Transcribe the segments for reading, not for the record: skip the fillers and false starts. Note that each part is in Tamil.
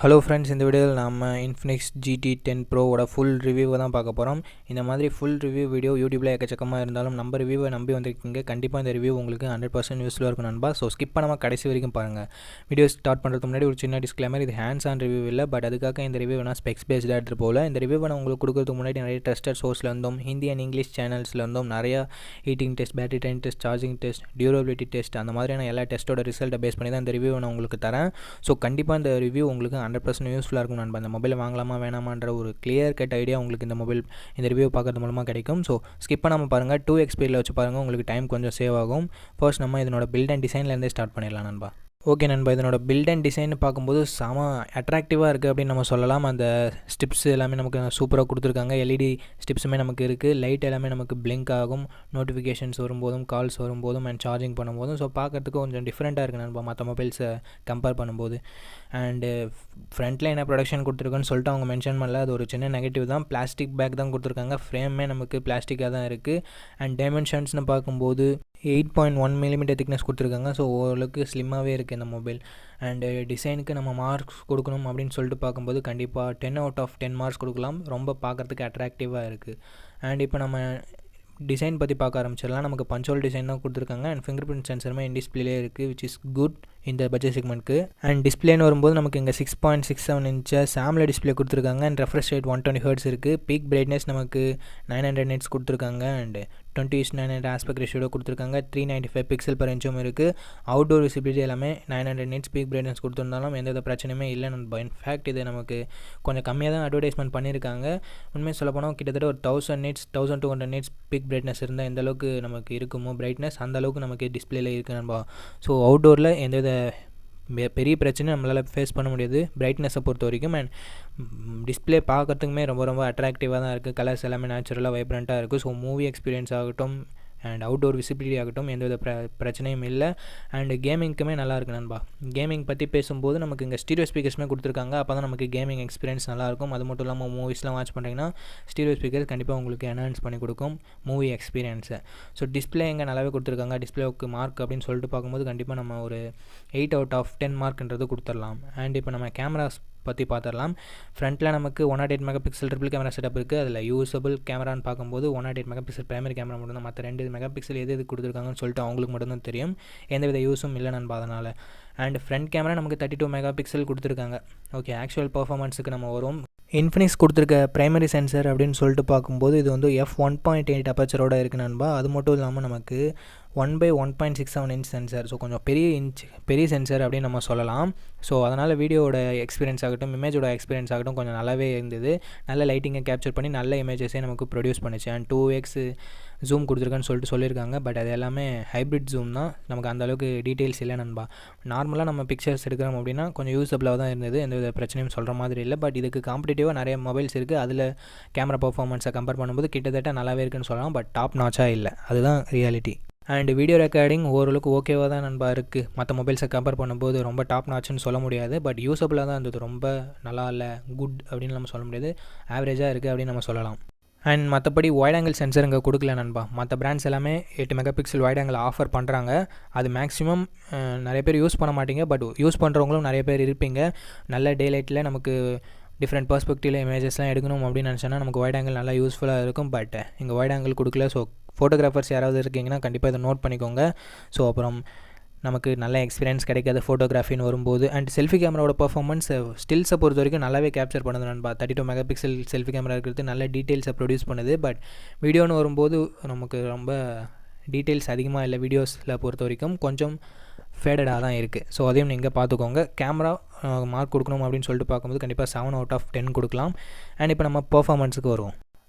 ஹலோ ஃப்ரெண்ட்ஸ், இந்த வீடியோவில் நம்ம இன்ஃபினிக்ஸ் GT10 ப்ரோவோட ஃபுல் ரிவ்யூவை தான் பார்க்க போகிறோம். இந்த மாதிரி ஃபுல் ரிவ்யூ வீடியோ யூடியூப்பில் எக்கச்சக்கமாக இருந்தாலும் நம்ம ரிவ்யூவை நம்பி வந்திருக்கீங்க. கண்டிப்பாக இந்த ரிவ்யூ உங்களுக்கு 100% யூஸ்ஃபுல்லாக இருக்கும் நண்பா. ஸோ ஸ்கிப் பண்ணாமல் கடைசி வரைக்கும் பாருங்கள். வீடியோ ஸ்டார்ட் பண்ணுறதுக்கு முன்னாடி ஒரு சின்ன டிஸ்க்ளைமர், இது ஹேண்ட்ஸ் ஆன் ரிவ்யூ இல்லை, பட் அதுக்காக இந்த ரிவ்யூ நான் ஸ்பெக்ஸ் பேஸ்டாக எடுத்து போகல. இந்த ரிவ்யூவை நான் உங்களுக்கு கொடுக்கறதுக்கு முன்னாடி நிறைய ட்ரஸ்டட் சோர்ஸ்லேருந்தும் ஹிந்தி அண்ட் இங்கிலீஷ் சேனல்ஸ்லேருந்தும் நிறையா heating test, battery time test, charging test, durability test அந்த மாதிரியான எல்லா டெஸ்ட்டோட ரிசல்ட்டை பேஸ் பண்ணி தான் இந்த ரிவ்யூவை நான் உங்களுக்கு தரேன். ஸோ கண்டிப்பாக இந்த ரிவ்யூ உங்களுக்கு 100% யூஸ்ஃபுல்லாக இருக்கும் நண்பா. இந்த மொபைல் வாங்கலாமா வேணாமான்ற ஒரு கிளியர் கட் ஐடியா உங்களுக்கு இந்த ரிவ்யூ பார்க்கறது மூலமாக கிடைக்கும். ஸோ ஸ்கிப் பண்ணாமல் பாருங்கள். 2x ஸ்பீடில் வச்சு பாருங்கள், உங்களுக்கு டைம் கொஞ்சம் சேவ் ஆகும். ஃபர்ஸ்ட் நம்ம இதனோட பில்ட் அண்ட் டிசைன்லேருந்தே ஸ்டார்ட் பண்ணிடலாம் நண்பா. ஓகே நண்பா, இதனோட பில்ட் அண்ட் டிசைன் பார்க்கும்போது செம அட்ராக்டிவாக இருக்குது அப்படின்னு நம்ம சொல்லலாம். அந்த ஸ்டிப்ஸ் எல்லாமே நமக்கு சூப்பராக கொடுத்துருக்காங்க. எல்இடி ஸ்டிப்ஸுமே நமக்கு இருக்குது. லைட் எல்லாமே நமக்கு பிளிங்க் ஆகும் நோட்டிஃபிகேஷன்ஸ் வரும்போதும், கால்ஸ் வரும்போதும் அண்ட் சார்ஜிங் பண்ணும்போதும். ஸோ பார்க்குறதுக்கு கொஞ்சம் டிஃப்ரெண்ட்டாக இருக்குது நண்பா மற்ற மொபைல்ஸை கம்பேர் பண்ணும்போது. அண்டு ஃப்ரண்ட்டில் என்ன ப்ரொடக்ஷன் கொடுத்துருக்குன்னு சொல்லிட்டு அவங்க மென்ஷன் பண்ணல. அது ஒரு சின்ன நெகட்டிவ் தான். பிளாஸ்டிக் பேக் தான் கொடுத்துருக்காங்க. ஃப்ரேமே நமக்கு பிளாஸ்டிக்காக தான் இருக்குது. அண்ட் டைமென்ஷன்ஸ்னு பார்க்கும்போது 8.1 mm திக்னஸ் கொடுத்துருக்காங்க. ஸோ ஓரளவுக்கு ஸ்லிம்மாகவே இருக்குது இந்த மொபைல். அண்டு டிசைனுக்கு நம்ம மார்க்ஸ் கொடுக்கணும் அப்படின்னு சொல்லிட்டு பார்க்கும்போது கண்டிப்பாக 10/10 மார்க்ஸ் கொடுக்கலாம். ரொம்ப பார்க்குறதுக்கு அட்ராக்டிவாக இருக்குது. அண்ட் இப்போ நம்ம டிசைன் பற்றி பார்க்க ஆரம்பிச்சிடலாம். நமக்கு பஞ்சோல் டிசைன் தான் கொடுத்துருக்காங்க. அண்ட் ஃபிங்கர் பிரிண்ட் சென்சருமே இன் டிஸ்பிளே இருக்குது, விச் இஸ் குட் இந்த பட்ஜெட் செக்மெண்ட்க்கு. அண்ட் டிஸ்பிளேன்னு வரும்போது நமக்கு இங்கே 6.67 inches AMOLED டிஸ்பிளே கொடுத்துருக்காங்க. அண்ட் ரெஃப்ரெஷ் ரேட் 120 Hz இருக்குது. பீக் பிரைட்னஸ் நமக்கு 900 nits கொடுத்துருக்காங்க. அண்ட் 20:900 ஆஸ்பெக்ட் ரேஷியோட கொடுத்துருக்காங்க. 395 pixel per inch இருக்குது. அவுட்டோர் விசிபிலிட்டி எல்லாமே 900 nits பீக் பிரைட்னஸ் கொடுத்துருந்தாலும் எந்த பிரச்சனையுமே இல்லை நண்பா. இன்ஃபேக்ட் இது நமக்கு கொஞ்சம் கம்மியாக தான் அட்வர்டைஸ்மெண்ட் பண்ணியிருக்காங்க. உண்மையை சொல்ல போனால் கிட்டத்தட்ட ஒரு 1000 nits 1200 nits பீக் பிரைட்னஸ் இருந்தால் எந்த அளவுக்கு நமக்கு இருக்குமோ பிரைட்னஸ், அந்த அளவுக்கு நமக்கு டிஸ்பிளேல இருக்குது நண்பா. ஸோ அவுட்டோரில் எந்தவித பெரிய பிரச்சனை நம்மளால் ஃபேஸ் பண்ண முடியாது பிரைட்னஸை பொறுத்த வரைக்கும். அண்ட் டிஸ்பிளே பார்க்குறதுக்குமே ரொம்ப ரொம்ப அட்ராக்டிவாக தான் இருக்குது. கலர்ஸ் எல்லாமே நேச்சுரலாக வைப்ரண்ட்டாக இருக்குது. ஸோ மூவி எக்ஸ்பீரியன்ஸ் ஆகட்டும் அண்ட் அவுட்டோர் விசிபிலிட்டி ஆகட்டும் எந்தவித பிரச்சனையும் இல்லை. அண்டு கேமிங்க்குமே நல்லா இருக்குது நண்பா. கேமிங் பற்றி பேசும்போது நமக்கு இங்கே ஸ்டீரியோ ஸ்பீக்கர்ஸுமே கொடுத்துருக்காங்க. அப்போ தான் நமக்கு கேமிங் எக்ஸ்பீரியன்ஸ் நல்லாயிருக்கும். அது மட்டும் இல்லாமல் மூவிஸ்லாம் வாட்ச் பண்ணுறீங்கன்னா ஸ்டீரியோ ஸ்பீக்கர்ஸ் கண்டிப்பாக உங்களுக்கு என்ஹான்ஸ் பண்ணி கொடுக்கும் மூவி எக்ஸ்பீரியன்ஸை. ஸோ டிஸ்பிளே இங்கே நல்லாவே கொடுத்துருக்காங்க. டிஸ்பிளேவுக்கு மார்க் அப்படின்னு சொல்லிட்டு பார்க்கும்போது கண்டிப்பாக நம்ம ஒரு 8/10 மார்க்ன்றது கொடுத்துடலாம். அண்ட் இப்போ நம்ம கேமராஸ் பற்றி பார்த்துடலாம். ஃப்ரண்ட்டில் நமக்கு 108 MP ட்ரிபிள் கேமரா செட்டப் இருக்குது. அதில் யூஸபிள் கேமரான்னு பார்க்கும்போது 108 MP பிரைமரி கேமரா மட்டும் தான். மற்ற 2 MP எது கொடுத்துருக்காங்கன்னு சொல்லிட்டு அவங்களுக்கு மட்டும்தான் தெரியும். எந்தவித யூஸும் இல்லை நண்பா அதனால். அண்ட் ஃப்ரண்ட் கேமரா நமக்கு 32 MP கொடுத்துருக்காங்க. ஓகே, ஆக்சுவல் பர்ஃபார்மன்ஸுக்கு நம்ம வரும். இன்ஃபினிக்ஸ் கொடுத்துருக்க பிரைமரி சென்சர் அப்படின்னு சொல்லிட்டு பார்க்கும்போது இது வந்து f1.8 அப்பச்சரோட இருக்குது நண்பா. அது மட்டும் இல்லாமல் நமக்கு 1/1.67 inch சென்சர். ஸோ கொஞ்சம் பெரிய சென்சர் அப்படின்னு நம்ம சொல்லலாம். ஸோ அதனால் வீடியோவோட எக்ஸ்பீரியன்ஸ் ஆகட்டும், இமேஜோட எக்ஸ்பீரியன்ஸ் ஆகட்டும் கொஞ்சம் நல்லாவே இருந்தது. நல்ல லைட்டிங்கை கேப்சர் பண்ணி நல்ல இமேஜஸே நமக்கு ப்ரொடியூஸ் பண்ணிச்சு. அண்ட் 2x ஜூம் கொடுத்துருக்கான்னு சொல்லிட்டு சொல்லியிருக்காங்க. பட் அது எல்லாமே ஹைப்ரிட் ஜூம் தான். நமக்கு அந்தளவுக்கு டீட்டெயில்ஸ் இல்லை நண்பா. நார்மலாக நம்ம பிக்சர்ஸ் எடுக்கிறோம் அப்படின்னா கொஞ்சம் யூஸபிளாக தான் இருந்தது. எந்த பிரச்சனையும் சொல்கிற மாதிரி இல்லை. பட் இதுக்கு காம்படிட்டிவாக நிறைய மொபைல்ஸ் இருக்குது. அதில் கேமரா பர்ஃபார்மன்ஸை கம்பேர் பண்ணும்போது கிட்டத்தட்ட நல்லாவே இருக்குன்னு சொல்லலாம். பட் டாப் நாச்சாக இல்லை, அதுதான் ரியாலிட்டி. அண்ட் வீடியோ ரெக்கார்டிங் ஓரளவுக்கு ஓகேவாக தான் நண்பா இருக்குது. மற்ற மொபைல்ஸை கம்பேர் பண்ணும்போது ரொம்ப டாப் நாச்சுன்னு சொல்ல முடியாது. பட் யூஸபிளாக தான் இருந்தது. ரொம்ப நல்லா இல்லை, குட் அப்படின்னு நம்ம சொல்ல முடியாது. ஆவரேஜாக இருக்குது அப்படின்னு நம்ம சொல்லலாம். அண்ட் மற்றபடி வைட் ஆங்கிள் சென்சர் இங்கே கொடுக்கல நண்பா. மற்ற பிராண்ட்ஸ் எல்லாமே 8 MP வைட் ஆங்கிள் ஆஃபர் பண்ணுறாங்க. அது மேக்ஸிமம் நிறைய பேர் யூஸ் பண்ண மாட்டீங்க. பட் யூஸ் பண்ணுறவங்களும் நிறைய பேர் இருப்பீங்க. நல்ல டே லைட்டில் நமக்கு டிஃப்ரெண்ட் பர்ஸ்பெக்டிவில் இமேஜஸ்லாம் எடுக்கணும் அப்படின்னு நினச்சோன்னா நமக்கு வைட் ஆங்கிள் நல்லா யூஸ்ஃபுல்லாக இருக்கும். பட் இங்கே வைட் ஆங்கிள் கொடுக்கல. ஸோ ஃபோட்டோகிராஃபர்ஸ் யாராவது இருக்கீங்கன்னா கண்டிப்பாக இதை நோட் பண்ணிக்கோங்க. ஸோ அப்புறம் நமக்கு நல்ல எக்ஸ்பீரியன்ஸ் கிடைக்காது ஃபோட்டோகிராஃபின்னு வரும்போது. அண்ட் செல்ஃபி கேமராவோட பர்ஃபார்மன்ஸ் ஸ்டில்ஸை பொறுத்த வரைக்கும் நல்லாவே கேப்சர் பண்ணுது நண்பா. 32 MP செல்ஃபி கேமரா இருக்கிறது நல்ல டீட்டெயில்ஸை ப்ரொடியூஸ் பண்ணுது. பட் வீடியோன்னு வரும்போது நமக்கு ரொம்ப டீட்டெயில்ஸ் அதிகமாக இல்லை. வீடியோஸில் பொறுத்த வரைக்கும் கொஞ்சம் ஃபேடடாக தான் இருக்குது. ஸோ அதையும் நீங்கள் பார்த்துக்கோங்க. கேமரா மார்க் கொடுக்கணும் அப்படின்னு சொல்லிட்டு பார்க்கும்போது கண்டிப்பாக 7/10 கொடுக்கலாம். அண்ட் இப்போ நம்ம பர்ஃபார்மன்ஸுக்கு வருவோம்.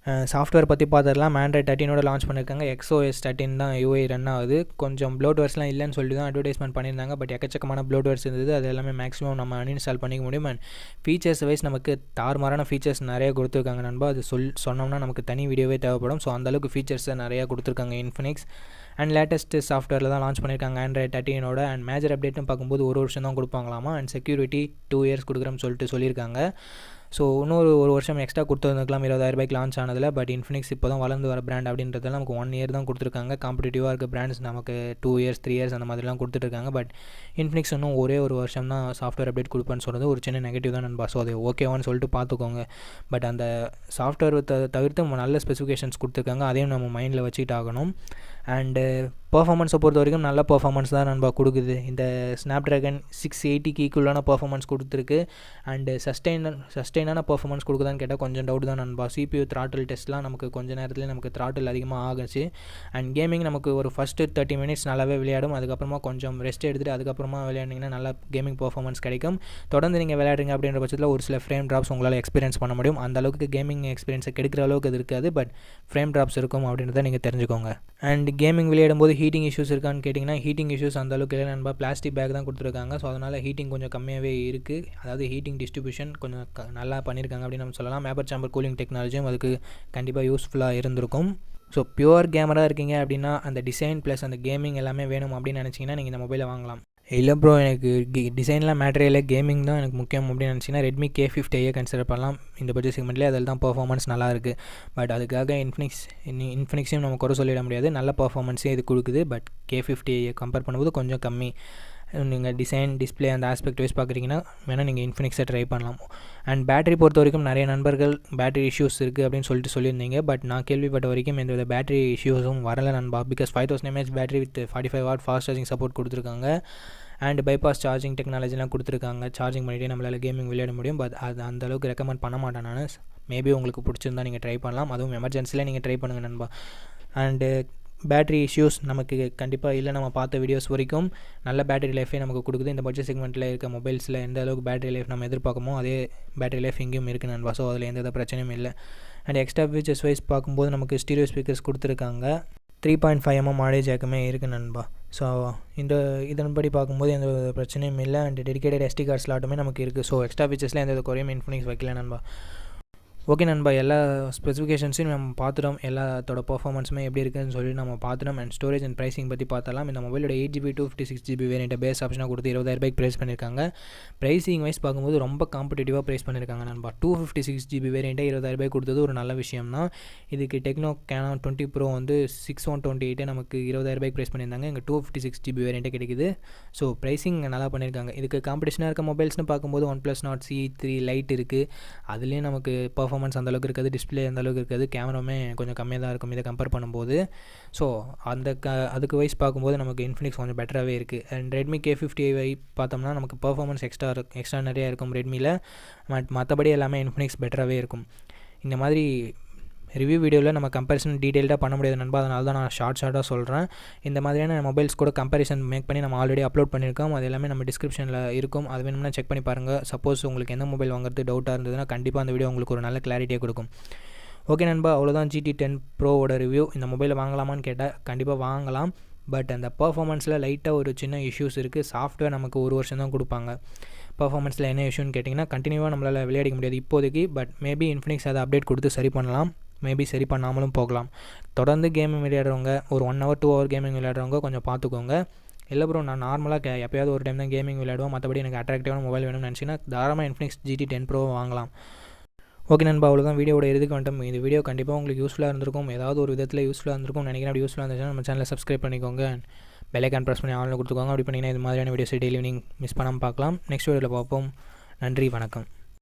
சாஃப்ட்வேர் பற்றி பார்த்துடலாம். ஆண்ட்ராய்ட் 13 லான்ச் பண்ணியிருக்காங்க. XOS 13 தான் UI ரன் ஆகுது. கொஞ்சம் ப்ளோட்வேர்ஸ்லாம் இல்லைன்னு சொல்லிட்டு தான் அட்வர்டைஸ்மெண்ட் பண்ணியிருந்தாங்க. பட் எக்கச்சக்கமான ப்ளோட்வேர்ஸ் இருந்தது. அது எல்லாமே மேக்ஸிமம் நம்ம அன்இன்ஸ்டால் பண்ணிக்க முடியும். அண்ட் ஃபீச்சர்ஸ் வைஸ் நமக்கு தாறுமாறான ஃபீச்சர்ஸ் நிறைய கொடுத்துருக்காங்க நண்பா. அது சொன்னோம்னா நமக்கு தனி வீடியோவே தேவைப்படும். ஸோ அந்தளவுக்கு ஃபீச்சர்ஸை நிறையா கொடுத்துருக்காங்க இன்ஃபினிக்ஸ். அண்ட் லேட்டஸ்ட் சாஃப்ட்வேரில் தான் லான்ச் பண்ணியிருக்காங்க ஆண்ட்ராய்ட் 13. அண்ட் மேஜர் அப்டேட்னு பார்க்கும்போது ஒரு வருஷம் தான் கொடுப்பாங்களாமா. அண்ட் செக்யூரிட்டி 2 years கொடுக்குறோம்னு சொல்லிட்டு சொல்லியிருக்காங்க. ஸோ இன்னொரு ஒரு வருஷம் எக்ஸ்ட்ரா கொடுத்துருந்துக்கலாம் 20,000 லான்ச் ஆனதில். பட் இன்ஃபினிக்ஸ் இப்போ தான் வளர்ந்து வர பிராண்ட் அப்படின்றதுல நமக்கு 1 இயர் தான் கொடுத்துருக்காங்க. காம்படிட்டிவாக இருக்க பிராண்ட்ஸ் நமக்கு 2 இயர்ஸ் 3 இயர்ஸ் அந்த மாதிரிலாம் கொடுத்துட்ருக்காங்க. பட் இன்ஃபினிக்ஸ் இன்னும் ஒரே ஒரு வருஷம் தான் சாஃப்ட்வேர் அப்டேட் கொடுப்பேன்னு சொல்கிறது ஒரு சின்ன நெகட்டிவ் தான் நண்பா. ஸோ அது ஓகேவான்னு சொல்லிட்டு பார்த்துக்கோங்க. பட் அந்த சாஃப்ட்வேர் தவிர்த்து நல்ல ஸ்பெசிஃபிகேஷன்ஸ் கொடுத்துருக்காங்க, அதையும் நம்ம மைண்டில் வச்சுட்டு ஆகணும். அண்டு பர்ஃபார்மன்ஸை பொறுத்த வரைக்கும் நல்ல பர்ஃபார்மன்ஸ் தான் நண்பா கொடுக்குது. இந்த ஸ்னாப்ட்ராகன் 680க்கு ஈக்குவலான பர்ஃபார்மன்ஸ் கொடுத்துருக்கு. அண்டு சஸ்டெயினான பர்ஃபார்மன்ஸ் கொடுக்குதான்னு கேட்டால் கொஞ்சம் டவுட் தான் நண்பா. CPU த்ராட்டில் டெஸ்ட்லாம் நமக்கு கொஞ்சம் நேரத்தில் நமக்கு த்ராட்டில் அதிகமாக ஆகுச்சு. அண்ட் கேமிங் நமக்கு ஒரு ஃபஸ்ட்டு 30 மினிட்ஸ் நல்லாவே விளையாடும். அதுக்கப்புறமா கொஞ்சம் ரெஸ்ட் எடுத்துகிட்டு அதுக்கப்புறமா விளையாடிங்கன்னா நல்லா கேமிங் பர்ஃபார்மன்ஸ் கிடைக்கும். தொடர்ந்து நீங்கள் விளையாடுறீங்க அப்படின்ற பட்சத்தில் ஒரு சில ஃப்ரேம் ட்ராப்ஸ் உங்களால் எக்ஸ்பீரியன்ஸ் பண்ண முடியும். அந்த அளவுக்கு கேமிங் எக்ஸ்பீரியன்ஸை கெடுக்கிற அளவுக்கு அது இருக்காது. பட் ஃப்ரேம் ட்ராப்ஸ் இருக்கும் அப்படின்றத நீங்கள் தெரிஞ்சுக்கோங்க. அண்ட் கேமிங் விளையாடும் போது ஹீட்டிங் இஷ்யூஸ் இருக்கான்னு கேட்டிங்கன்னா ஹீட்டிங் இஷ்யூஸ் அந்த அளவுக்கு இல்லை நண்பா. பிளாஸ்டிக் பேக் தான் கொடுத்துருக்காங்க. ஸோ அதனால் ஹீட்டிங் கொஞ்சம் கம்மியாகவே இருக்குது. அதாவது ஹீட்டிங் டிஸ்ட்ரிபியூஷன் கொஞ்சம் நல்லா பண்ணியிருக்காங்க அப்படின்னு நம்ம சொல்லலாம். மேப்பர் சாம்பர் கூலிங் டெக்னாலஜியும் அதுக்கு கண்டிப்பாக யூஸ்ஃபுல்லாக இருந்திருக்கும். ஸோ பியூர் கேமராக இருக்கீங்க அப்படின்னா அந்த டிசைன் ப்ளஸ் அந்த கேமிங் எல்லாமே வேணும் அப்படின்னு நினச்சிங்கன்னா நீங்கள் இந்த மொபைலை வாங்கலாம். இல்லை ப்ரோ எனக்கு டிசைன்லாம் மேட்ரே இல்லை, கேமிங் தான் எனக்கு முக்கியம் அப்படின்னு நினச்சிங்கன்னா ரெட்மி K50 கன்சிடர் பண்ணலாம். இந்த பட்ஜெட் செக்மெண்ட்லேயே அதில் தான் பர்ஃபார்மன்ஸ் நல்லா இருக்குது. பட் அதுக்காக இன்ஃபினிக்ஸையும் நம்ம குறை சொல்லிட முடியாது, நல்ல பர்ஃபார்மன்ஸே இது கொடுக்குது. பட் K50 கம்பேர் பண்ணும்போது கொஞ்சம் கம்மி. நீங்கள் டிசைன் டிஸ்பிளே அந்த ஆஸ்பெக்ட் வைஸ் பார்க்குறீங்கன்னா வேணால் நீங்கள் இன்ஃபினிக்ஸை ட்ரை பண்ணலாம். அண்ட் பேட்டரி பொறுத்த வரைக்கும் நிறைய நண்பர்கள் பேட்டரி இஷ்யூஸ் இருக்குது அப்படின்னு சொல்லியிருந்தீங்க. பட் நான் கேள்விப்பட்ட வரைக்கும் எந்த பேட்டரி இஷ்யூஸும் வரலை நண்பா. Because 5000 mAh battery with 45 watt fast charging support கொடுத்துருக்காங்க. அண்ட் பைபாஸ் சார்ஜிங் டெக்னாலஜிலாம் கொடுத்துருக்காங்க. சார்ஜிங் பண்ணிவிட்டு நம்மளால் கேமிங் விளையாட முடியும். பட் அது அந்தளவுக்கு ரெக்கமெண்ட் பண்ண மாட்டேன் நான். மேபி உங்களுக்கு பிடிச்சிருந்தா நீங்கள் ட்ரை பண்ணலாம். அதுவும் எமர்ஜென்சியில் நீங்கள் ட்ரை பண்ணுங்கள் நண்பா. அண்டு பேட்டரி இஷ்யூஸ் நமக்கு கண்டிப்பாக இல்லை. நம்ம பார்த்த வீடியோஸ் வரைக்கும் நல்ல பேட்டரி லைஃபே நமக்கு கொடுக்குது. இந்த பட்ஜெட் செக்மெண்ட்டில் இருக்க மொபைல்ஸில் எந்த அளவுக்கு பேட்டரி லைஃப் நம்ம எதிர்பார்க்கமோ அதே பேட்டரி லைஃப் இங்கேயும் இருக்குது நண்பா. ஸோ அதில் எந்த பிரச்சனையும் இல்லை. அண்ட் எக்ஸ்ட்ரா ஃபீச்சர்ஸ் வைஸ் பார்க்கும்போது நமக்கு ஸ்டீரியோ ஸ்பீக்கர்ஸ் கொடுத்துருக்காங்க. 3.5 mm ஆடியோ ஜாக்குமே இருக்குது நண்பா. ஸோ இதன்படி பார்க்கும்போது எந்த பிரச்சனையும் இல்லை. அண்ட் டெடிகேட்டட் SD கார்டு ஸ்லாட்டுமே நமக்கு இருக்குது. ஸோ எக்ஸ்ட்ரா ஃபீச்சர்ஸில் எந்த குறையும் இன்ஃபினிக்ஸ் வைக்கல நண்பா. ஓகே நண்பா, எல்லா ஸ்பெசிஃபிகேஷன்ஸையும் நம்ம பார்த்துட்டோம். எல்லாத்தோட பர்ஃபார்மன்ஸுமே எப்படி இருக்குதுன்னு சொல்லி நம்ம பார்த்துட்டோம். அண்ட் ஸ்டோரேஜ் அண்ட் ப்ரைஸிங் பற்றி பார்த்தலாம். இந்த மொபைலோட 8GB 256GB வேரியண்ட்டை பேஸ் ஆப்ஷனாக கொடுத்து 20,000 ப்ரைஸ் பண்ணியிருக்காங்க. ப்ரைஸிங் வைஸ் பார்க்கும்போது ரொம்ப காம்படிட்டிவாக ப்ரைஸ் பண்ணியிருக்காங்க நண்பா. 256GB வேரியண்ட்டை 20,000 கொடுத்தது ஒரு நல்ல விஷயம் தான். இதுக்கு டெக்னோ கேனான் 20 Pro வந்து 6128 நமக்கு 20,000 ப்ரைஸ் பண்ணியிருந்தாங்க. இங்கே 256GB வேரியண்ட்டே கிடைக்குது. ஸோ ப்ரைஸிங் நல்லா பண்ணியிருக்காங்க. இதுக்கு காம்படிஷனாக இருக்க மொபைல்ஸ்னு பார்க்கும்போது OnePlus Nord C3 Lite இருக்குது. அதுலேயும் நமக்கு பர்ஃபார்மன்ஸ் அந்தளவுக்கு இருக்காது, டிஸ்பிளே அந்தளவுக்கு இருக்காது, கேமராவுமே கொஞ்சம் கம்மியாக தான் இருக்கும் இதை கம்பேர் பண்ணும்போது. ஸோ அதுக்கு வைஸ் பார்க்கும்போது நமக்கு இன்ஃபினிக்ஸ் கொஞ்சம் பெட்டராகவே இருக்குது. அண்ட் ரெட்மி K50 பார்த்தோம்னா நமக்கு பர்ஃபார்மன்ஸ் எக்ஸ்ட்ரா நிறையா இருக்கும் ரெட்மியில். மற்றபடி எல்லாமே இன்ஃபினிக்ஸ் பெட்டராகவே இருக்கும். இந்த மாதிரி ரிவ்யூ வீடியோவில் நம்ம கம்பேரிசன் டீட்டெயில்டாக பண்ண முடியாது நண்பா. அதனால தான் நான் ஷார்ட்டாக சொல்கிறேன். இந்த மாதிரியான மொபைல்ஸ் கூட கம்பேரிசன் மேக் பண்ணி நம்ம ஆல்ரெடி அப்லோட் பண்ணியிருக்கோம். அது எல்லாமே நம்ம டிஸ்கிரிப்ஷனில் இருக்கும். அது வேணும்னா செக் பண்ணி பாருங்கள். சப்போஸ் உங்களுக்கு எந்த மொபைல் வாங்குறது டவுட்டாக இருந்ததுன்னா கண்டிப்பாக அந்த வீடியோ உங்களுக்கு ஒரு நல்ல கிளாரிட்டியை கொடுக்கும். ஓகே நண்பா, அவ்வளோதான் GT 10 Proவோட ரிவ்யூ. இந்த மொபைலை வாங்கலாமான்னு கேட்டால் கண்டிப்பாக வாங்கலாம். பட் அந்த பர்ஃபார்மன்ஸில் லைட்டாக ஒரு சின்ன இஷ்யூஸ் இருக்குது. சாஃப்ட்வேர் நமக்கு ஒரு வருஷம் தான் கொடுப்பாங்க. பர்ஃபார்மன்ஸில் என்ன இஷ்யூன்னு கேட்டிங்கன்னா கண்டினியூவாக நம்மளால் விளையாடிக்க முடியாது இப்போதைக்கு. பட் மேபி இன்ஃபினிக்ஸ் அதை அப்டேட் கொடுத்து சரி பண்ணலாம். மேபி சரி பண்ணாமலும் போகலாம். தொடர்ந்து கேமிங் விளையாடுறவங்க, ஒரு 1 hour 2 hour கேமிங் விளையாடுறவங்க கொஞ்சம் பார்த்துக்கோங்க. இல்லை ப்ரோ நான் நார்மலாக எப்போயாவது ஒரு டைம் தான் கேமிங் விளையாடுவோம், மற்றபடி எனக்கு அட்ராக்டிவான மொபைல் வேணும்னு நினச்சிங்கன்னா தாராளமாக இன்ஃபினிக்ஸ் GT 10 Pro வாங்கலாம். ஓகே நண்பா, அவ்வளோதான் வீடியோட இதுக்கு வந்துட்டோம். இந்த வீடியோ கண்டிப்பாக உங்களுக்கு யூஸ்ஃபுல்லாக இருந்திருக்கும். ஏதாவது ஒரு விதத்தில் யூஸ்ஃபுல்லாக இருந்திருக்கும் நினைக்கிறேன். அப்படி யூஸ்ஃபுல்லாக இருந்துச்சுன்னா நம்ம சேனலை சப்ஸ்கிரைப் பண்ணிக்கோங்க. பெல் ஐகான் ப்ரெஸ் பண்ணி ஆன்லைன் கொடுத்துக்கோங்க. அப்படி பண்ணிங்கன்னா இது மாதிரியான வீடியோஸ் டெய்லி ஈவினிங் மிஸ் பண்ணாமல் பார்க்கலாம். நெக்ஸ்ட் வீடியோவில் பார்ப்போம். நன்றி, வணக்கம்.